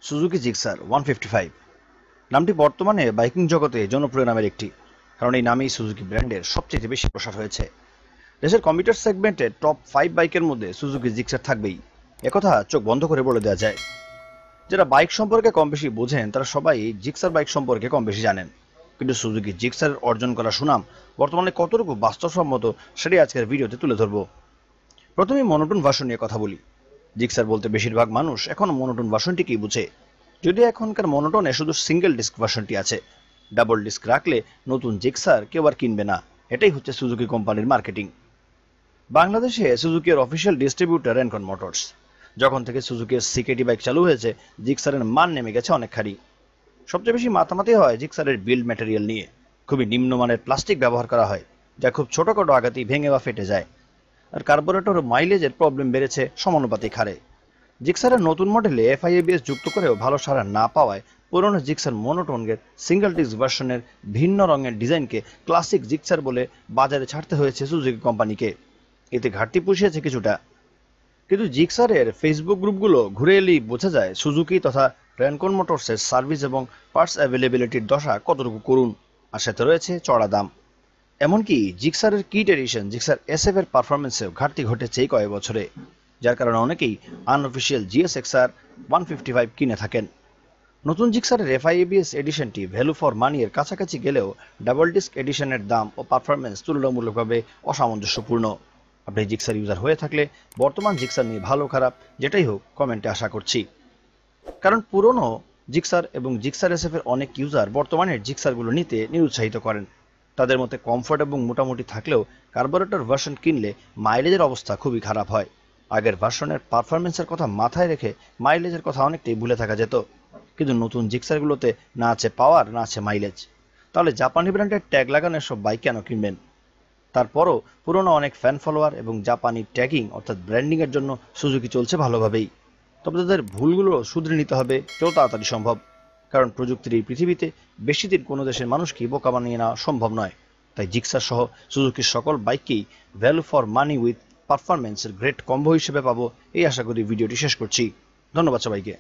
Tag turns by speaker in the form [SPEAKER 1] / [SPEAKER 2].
[SPEAKER 1] Suzuki Gixxer 155 নামটি বর্তমানে biking জগতে জনপ্রিয় নামের একটি, কারণ এই নামেই সুজুকি ব্র্যান্ডের সবচেয়ে বেশি প্রসার হয়েছে। দেশের কমিউটার সেগমেন্টে টপ 5 বাইকের মধ্যে সুজুকি জিক্সার থাকবেই, একথা চোখ বন্ধ করে বলে দেওয়া যায়। যারা বাইক সম্পর্কে কম বেশি বোঝেন তারা সবাই জিক্সার বাইক সম্পর্কে কম বেশি জানেন, কিন্তু সুজুকি জিক্সার অর্জন করা সুনাম বর্তমানে কতটুকু বাস্তবসম্মত সেটাই আজকের ভিডিওতে তুলে ধরব। প্রথমে মনোটোন ভার্সন নিয়ে কথা বলি। জিক্সার বলতে বেশিরভাগ মানুষ এখন মনোটোন ভার্সনটিকেই বুঝে, যদিও এখনকার মনোটোনে শুধু সিঙ্গেল ডিস্ক ভার্সনটি আছে। ডাবল ডিস্ক রাখলে নতুন জিক্সার কেউ আর কিনবে না, এটাই হচ্ছে সুজুকি কোম্পানির মার্কেটিং। বাংলাদেশে সুজুকির অফিসিয়াল ডিস্ট্রিবিউটর রেনকন মোটরস। যখন থেকে সুজুকির সিকেটি বাইক চালু হয়েছে, জিক্সারের মান নেমে গেছে অনেকখানি। সবচেয়ে বেশি মাতামাতি হয় জিক্সারের বিল্ড ম্যাটেরিয়াল নিয়ে। খুবই নিম্নমানের প্লাস্টিক ব্যবহার করা হয়, যা খুব ছোটখাটো আঘাতেই ভেঙে বা ফেটে যায়। আর কার্বোরেটর ও মাইলেজের প্রবলেম বেড়েছে সমানুপাতিক হারে। জিক্সারের নতুন মডেলে এফআইএবিএস যুক্ত করেও ভালো সাড়া না পাওয়ায় পুরনো জিক্সার মনোটোনের সিঙ্গেল ডিস্ক ভার্সনের ভিন্ন রঙের ডিজাইনকে ক্লাসিক জিক্সার বলে বাজারে ছাড়তে হয়েছে সুজুকি কোম্পানিকে। এতে ঘাটতি পুষিয়েছে কিছুটা, কিন্তু জিক্সারের ফেসবুক গ্রুপগুলো ঘুরে এলেই বোঝা যায় সুজুকি তথা রেনকন মোটরসের সার্ভিস এবং পার্টস অ্যাভেলেবিলিটির দশা কতটুকু করুণ, আর সাথে রয়েছে চড়া দাম। এমনকি জিক্সারের কিট এডিশন জিক্সার এসএফ এর পারফরমেন্সেও ঘাটতি ঘটেছে এই কয়েক বছরে, যার কারণে অনেকেই আনঅফিসিয়াল জিএসএক্সআর 155 কিনে থাকেন। নতুন জিক্সারের এফআইএবিএস এডিশনটি ভ্যালু ফর মানি এর কাছাকাছি গেলেও ডাবল ডিস্ক এডিশনের দাম ও পারফরমেন্স তুলনামূলকভাবে অসামঞ্জস্যপূর্ণ। আপনি জিক্সার ইউজার হয়ে থাকলে বর্তমান জিক্সার নিয়ে ভালো খারাপ যেটাই হোক কমেন্টে আশা করছি, কারণ পুরনো জিক্সার এবং জিক্সার এসএফ এর অনেক ইউজার বর্তমানের জিক্সারগুলো নিতে নিরুৎসাহিত করেন। তাদের মতে কমফোর্ট এবং মোটামুটি থাকলেও কার্বোরেটর ভার্সন কিনলে মাইলেজের অবস্থা খুবই খারাপ হয়। আগের ভার্সনের পারফরমেন্সের কথা মাথায় রেখে মাইলেজের কথা অনেকটাই ভুলে থাকা যেত, কিন্তু নতুন জিক্সারগুলোতে না আছে পাওয়ার না আছে মাইলেজ। তাহলে জাপানি ব্র্যান্ডের ট্যাগ লাগানো সব বাইক কেন কিনবেন? তারপরও পুরনো অনেক ফ্যান ফলোয়ার এবং জাপানি ট্যাগিং অর্থাৎ ব্র্যান্ডিং এর জন্য সুজুকি চলছে ভালোভাবেই। তবে তাদের ভুলগুলো শুধরে নিতে হবে যত তাড়াতাড়ি সম্ভব, কারণ প্রযুক্তির এই পৃথিবীতে বেশি দিন কোনো দেশের মানুষকে বোকা বানিয়ে নেওয়া সম্ভব নয়। তাই জিক্সার সহ সুজুকির সকল বাইককেই ভ্যালু ফর মানি উইথ পারফরমেন্সের গ্রেট কম্বো হিসেবে পাবো এই আশা করি ভিডিওটি শেষ করছি। ধন্যবাদ সবাইকে।